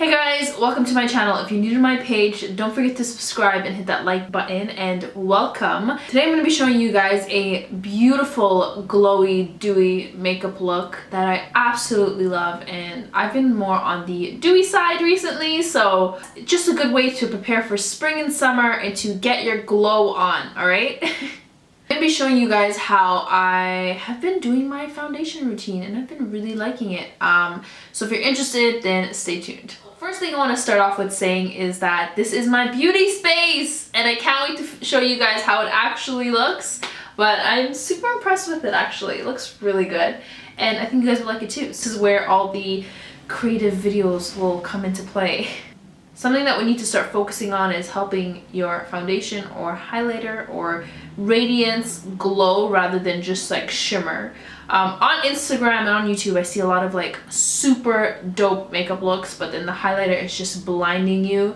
Hey guys, welcome to my channel. If you're new to my page, don't forget to subscribe and hit that like button, and welcome. Today I'm going to be showing you guys a beautiful glowy dewy makeup look that I absolutely love, and I've been more on the dewy side recently, so just a good way to prepare for spring and summer and to get your glow on, alright? I'm going to be showing you guys how I have been doing my foundation routine, and I've been really liking it. So if you're interested, then stay tuned. First thing I want to start off with saying is that this is my beauty space, and I can't wait to show you guys how it actually looks. But I'm super impressed with it actually. It looks really good, and I think you guys will like it too. This is where all the creative videos will come into play. Something that we need to start focusing on is helping your foundation or highlighter or radiance glow rather than just like shimmer. On Instagram and on YouTube, I see a lot of like super dope makeup looks, but then the highlighter is just blinding you.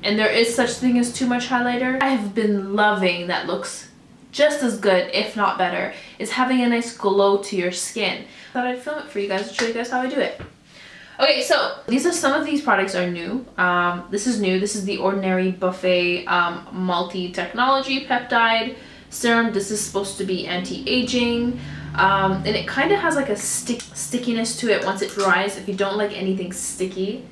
And there is such thing as too much highlighter. I have been loving that looks just as good, if not better, is having a nice glow to your skin. Thought I'd film it for you guys to show you guys how I do it. Okay, so some of these products are new. This is new. This is the Ordinary Buffet Multi-Technology Peptide Serum. This is supposed to be anti-aging. And it kind of has like a stickiness to it once it dries. If you don't like anything sticky,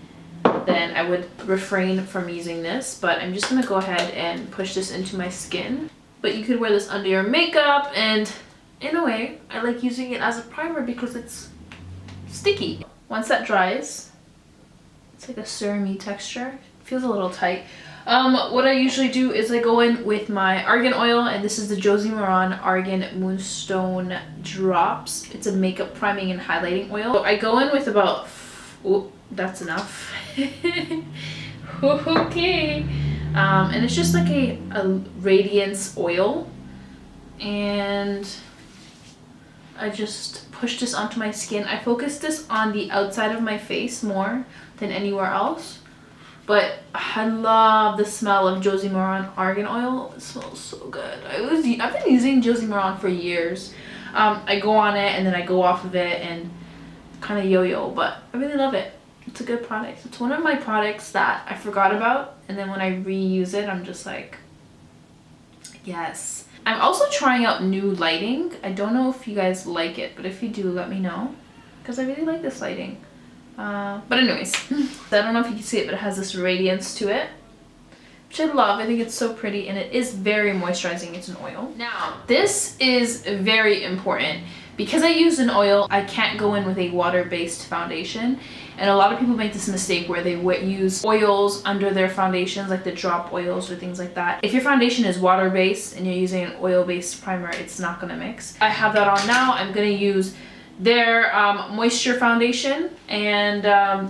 then I would refrain from using this. But I'm just going to go ahead and push this into my skin. But you could wear this under your makeup, and in a way, I like using it as a primer because it's sticky. Once that dries, it's like a serum-y texture. It feels a little tight. What I usually do is I go in with my Argan oil, and this is the Josie Maran Argan Moonstone Drops. It's a makeup priming and highlighting oil. So I go in with about, oh, that's enough. Okay. And it's just like a radiance oil. And I just push this onto my skin. I focus this on the outside of my face more than anywhere else. But I love the smell of Josie Maran Argan oil. It smells so good. I've been using Josie Maran for years. I go on it and then I go off of it and kind of yo-yo, but I really love it. It's a good product. It's one of my products that I forgot about, and then when I reuse it, I'm just like, yes. I'm also trying out new lighting. I don't know if you guys like it, but if you do, let me know, because I really like this lighting. But anyways, I don't know if you can see it, but it has this radiance to it, which I love. I think it's so pretty, and it is very moisturizing. It's an oil. Now, this is very important. Because I used an oil, I can't go in with a water-based foundation. And a lot of people make this mistake where they use oils under their foundations, like the drop oils or things like that. If your foundation is water-based and you're using an oil-based primer, it's not gonna mix. I have that on now. I'm gonna use their moisture foundation, and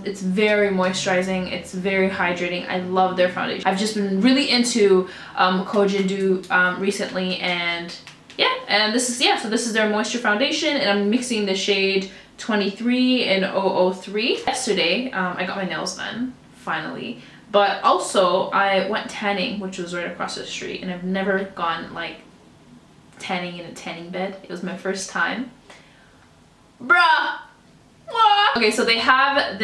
it's very moisturizing. It's very hydrating. I love their foundation. I've just been really into Kojindu recently, and yeah, and this is their moisture foundation, and I'm mixing the shade 23 and 003. Yesterday, I got my nails done, finally. But also, I went tanning, which was right across the street, and I've never gone like tanning in a tanning bed. It was my first time. Bruh! What? Okay, so they have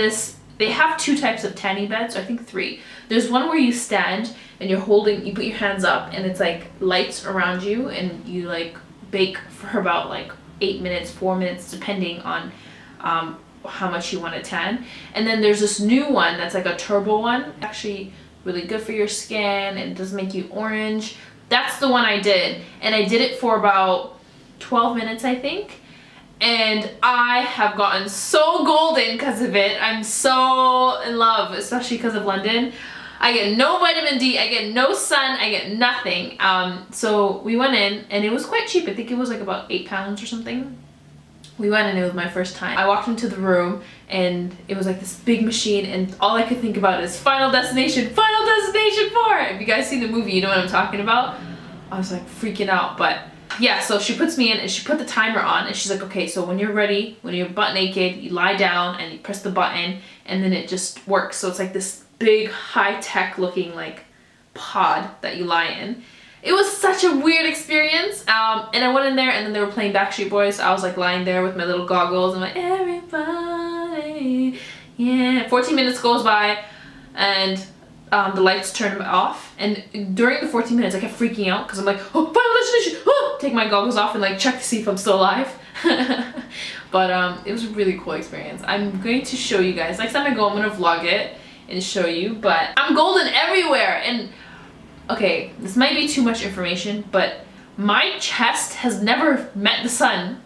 two types of tanning beds, or I think three. There's one where you stand and you put your hands up, and it's like lights around you, and you like bake for about like 8 minutes, 4 minutes, depending on how much you want to tan. And then there's this new one that's like a turbo one. Actually really good for your skin, and it doesn't make you orange. That's the one I did, and I did it for about 12 minutes, I think. And I have gotten so golden because of it. I'm so in love, especially because of London. I get no vitamin D, I get no sun, I get nothing. So we went in, and it was quite cheap. I think it was like about £8 or something. We went in, it was my first time. I walked into the room, and it was like this big machine, and all I could think about is Final Destination 4. If you guys see the movie, you know what I'm talking about. I was like freaking out, but yeah, so she puts me in, and she put the timer on, and she's like, okay, so when you're ready, when you're butt naked, you lie down and you press the button, and then it just works. So it's like this big high-tech looking like pod that you lie in. It was such a weird experience, and I went in there, and then they were playing Backstreet Boys. So I was like lying there with my little goggles, and I'm like, everybody, yeah. 14 minutes goes by. and the lights turned off, and during the 14 minutes I kept freaking out because I'm like, oh, final destination, oh! Take my goggles off and like check to see if I'm still alive. But it was a really cool experience. I'm going to show you guys. Next time I go, I'm gonna vlog it and show you, but I'm golden everywhere. And okay, this might be too much information, but my chest has never met the sun.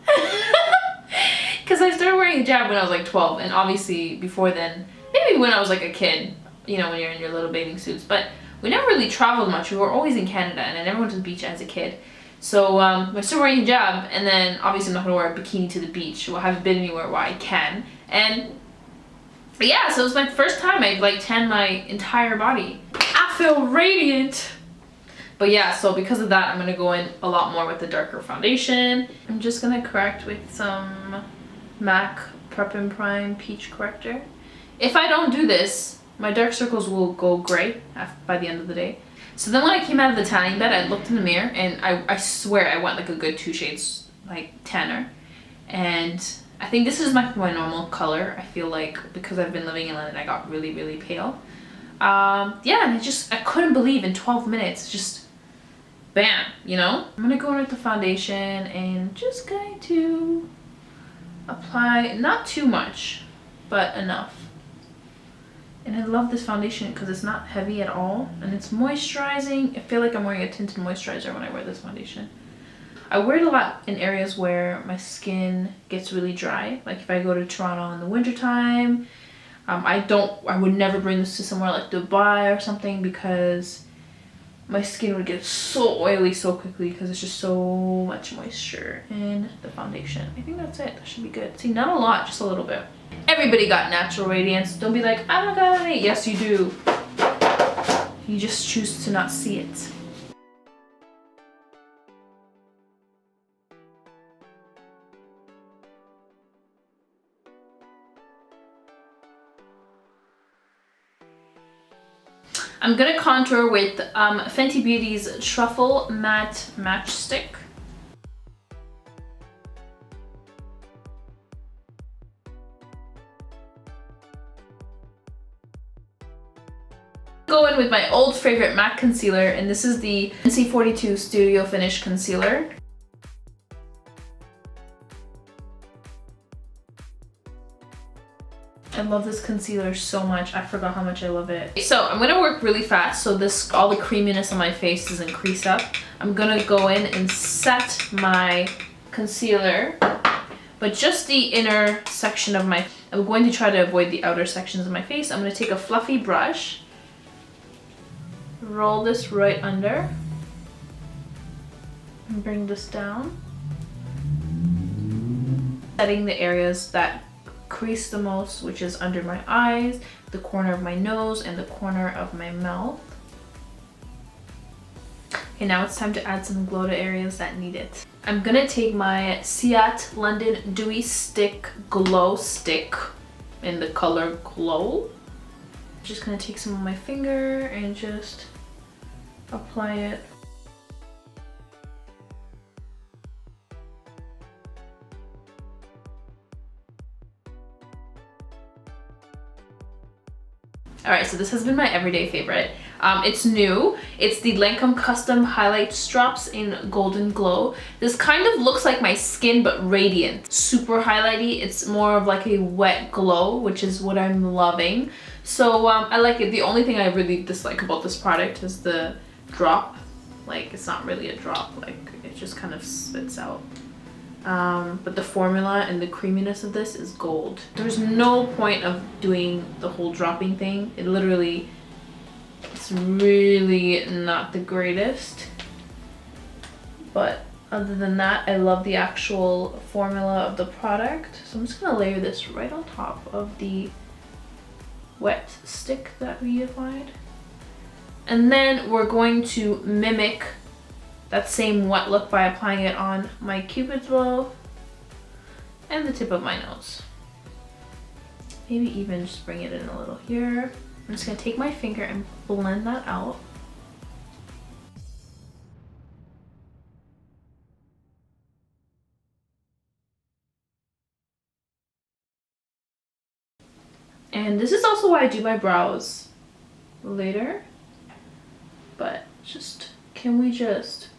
Because I started wearing hijab when I was like 12, and obviously before then, maybe when I was like a kid, you know, when you're in your little bathing suits, but we never really traveled much. We were always in Canada, and I never went to the beach as a kid. So I started wearing hijab, and then obviously I'm not going to wear a bikini to the beach. Well, I haven't been anywhere where I can. And yeah, so it was my first time I've like tanned my entire body. I feel radiant. But yeah, so because of that, I'm going to go in a lot more with the darker foundation. I'm just going to correct with some MAC Prep and Prime Peach Corrector. If I don't do this, my dark circles will go gray by the end of the day. So then when I came out of the tanning bed, I looked in the mirror, and I swear I went like a good 2 shades like tanner. And I think this is my normal color. I feel like because I've been living in London, I got really, really pale. Yeah, and I couldn't believe in 12 minutes, just bam, you know? I'm gonna go in with the foundation and just going to apply, not too much, but enough. And I love this foundation because it's not heavy at all, and it's moisturizing. I feel like I'm wearing a tinted moisturizer when I wear this foundation. I wear it a lot in areas where my skin gets really dry. Like if I go to Toronto in the wintertime, I would never bring this to somewhere like Dubai or something because my skin would get so oily so quickly because it's just so much moisture in the foundation. I think that's it. That should be good. See, not a lot, just a little bit. Everybody got natural radiance. Don't be like, I don't got any. Yes, you do. You just choose to not see it. I'm gonna contour with Fenty Beauty's Truffle Matte Matchstick. Go in with my old favorite MAC concealer, and this is the NC42 Studio Finish Concealer. I love this concealer so much. I forgot how much I love it. So I'm gonna work really fast so all the creaminess on my face doesn't crease up. I'm gonna go in and set my concealer, but just the inner section of my, I'm going to try to avoid the outer sections of my face. I'm gonna take a fluffy brush, roll this right under, and bring this down. Setting the areas that crease the most, which is under my eyes, the corner of my nose, and the corner of my mouth. Okay, now it's time to add some glow to areas that need it. I'm gonna take my Ciat London Dewy Stick Glow Stick in the color Glow. Just gonna take some on my finger and just apply it. Alright, so this has been my everyday favorite. It's new. It's the Lancome Custom Highlight Drops in Golden Glow. This kind of looks like my skin, but radiant. Super highlighty. It's more of like a wet glow, which is what I'm loving. So I like it. The only thing I really dislike about this product is the drop. Like, it's not really a drop. Like, it just kind of spits out. But the formula and the creaminess of this is gold. There's no point of doing the whole dropping thing. It literally, it's really not the greatest. But other than that, I love the actual formula of the product. So I'm just gonna layer this right on top of the wet stick that we applied. And then we're going to mimic that same wet look by applying it on my cupid's bow and the tip of my nose. Maybe even just bring it in a little here. I'm just gonna take my finger and blend that out. And this is also why I do my brows later. But just, can we just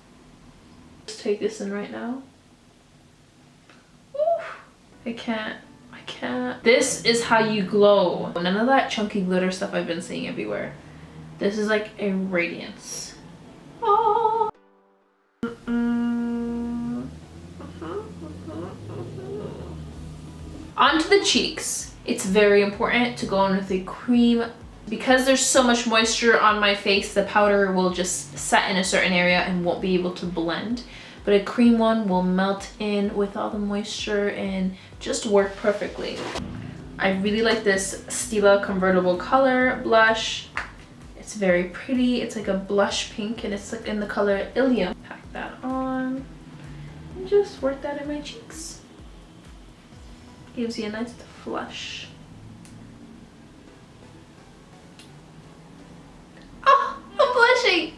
take this in right now? Oof. I can't. This is how you glow. None of that chunky glitter stuff I've been seeing everywhere. This is like a radiance. Oh. Onto the cheeks. It's very important to go in with a cream. Because there's so much moisture on my face, the powder will just set in a certain area and won't be able to blend. But a cream one will melt in with all the moisture and just work perfectly. I really like this Stila convertible color blush. It's very pretty. It's like a blush pink and it's like in the color Ilium. Pack that on and just work that in my cheeks. Gives you a nice flush. Oh, I'm blushing.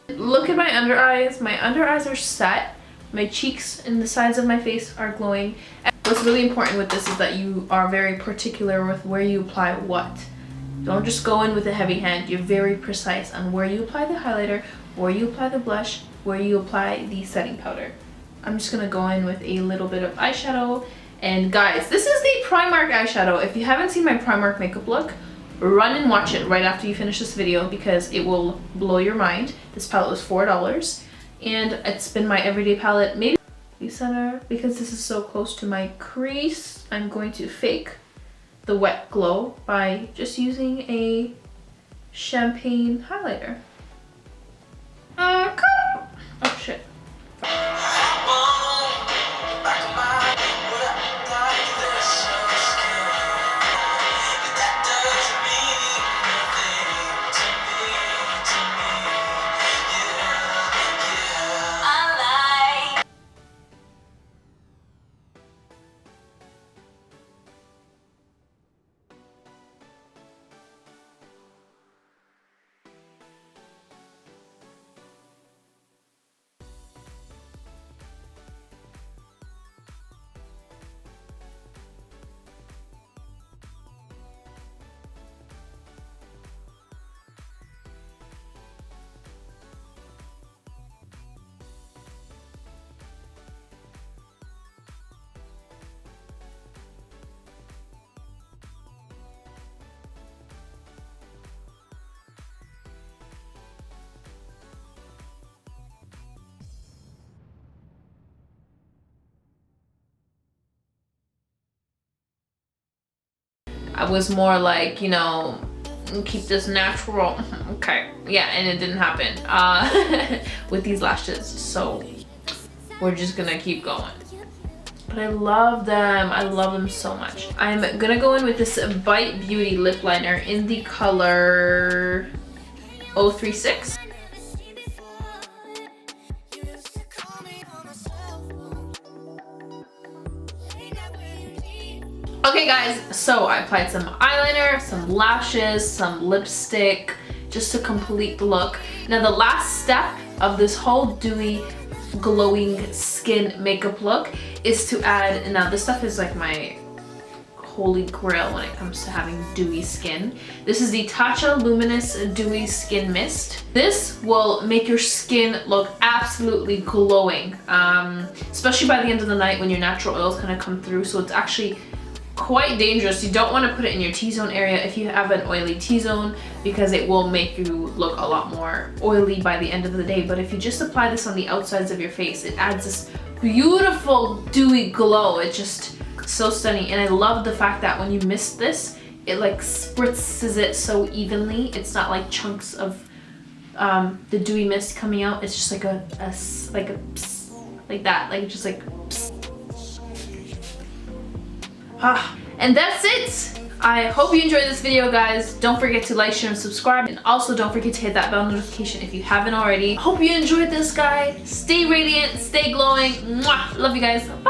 Look at my under eyes. My under eyes are set. My cheeks and the sides of my face are glowing. And what's really important with this is that you are very particular with where you apply what. Don't just go in with a heavy hand. You're very precise on where you apply the highlighter, where you apply the blush, where you apply the setting powder. I'm just gonna go in with a little bit of eyeshadow. And guys, this is the Primark eyeshadow. If you haven't seen my Primark makeup look, run and watch it right after you finish this video because it will blow your mind. This palette was $4 and it's been my everyday palette. Maybe center, because this is so close to my crease, I'm going to fake the wet glow by just using a champagne highlighter. Oh shit. I was more like, you know, keep this natural. Okay, yeah, and it didn't happen with these lashes, so we're just gonna keep going. But I love them so much. I'm gonna go in with this Bite Beauty lip liner in the color 036. Okay guys, so I applied some eyeliner, some lashes, some lipstick, just to complete the look. Now the last step of this whole dewy, glowing skin makeup look is to add, now this stuff is like my holy grail when it comes to having dewy skin. This is the Tatcha Luminous Dewy Skin Mist. This will make your skin look absolutely glowing, especially by the end of the night when your natural oils kind of come through. So it's actually quite dangerous. You don't want to put it in your T-zone area if you have an oily T-zone because it will make you look a lot more oily by the end of the day. But if you just apply this on the outsides of your face, it adds this beautiful dewy glow. It's just so stunning. And I love the fact that when you mist this, it like spritzes it so evenly. It's not like chunks of the dewy mist coming out. It's just like a pss, like that, like just like pss. And that's it. I hope you enjoyed this video, guys. Don't forget to like, share, and subscribe. And also don't forget to hit that bell notification if you haven't already. Hope you enjoyed this, guys. Stay radiant, stay glowing. Mwah! Love you guys. Bye.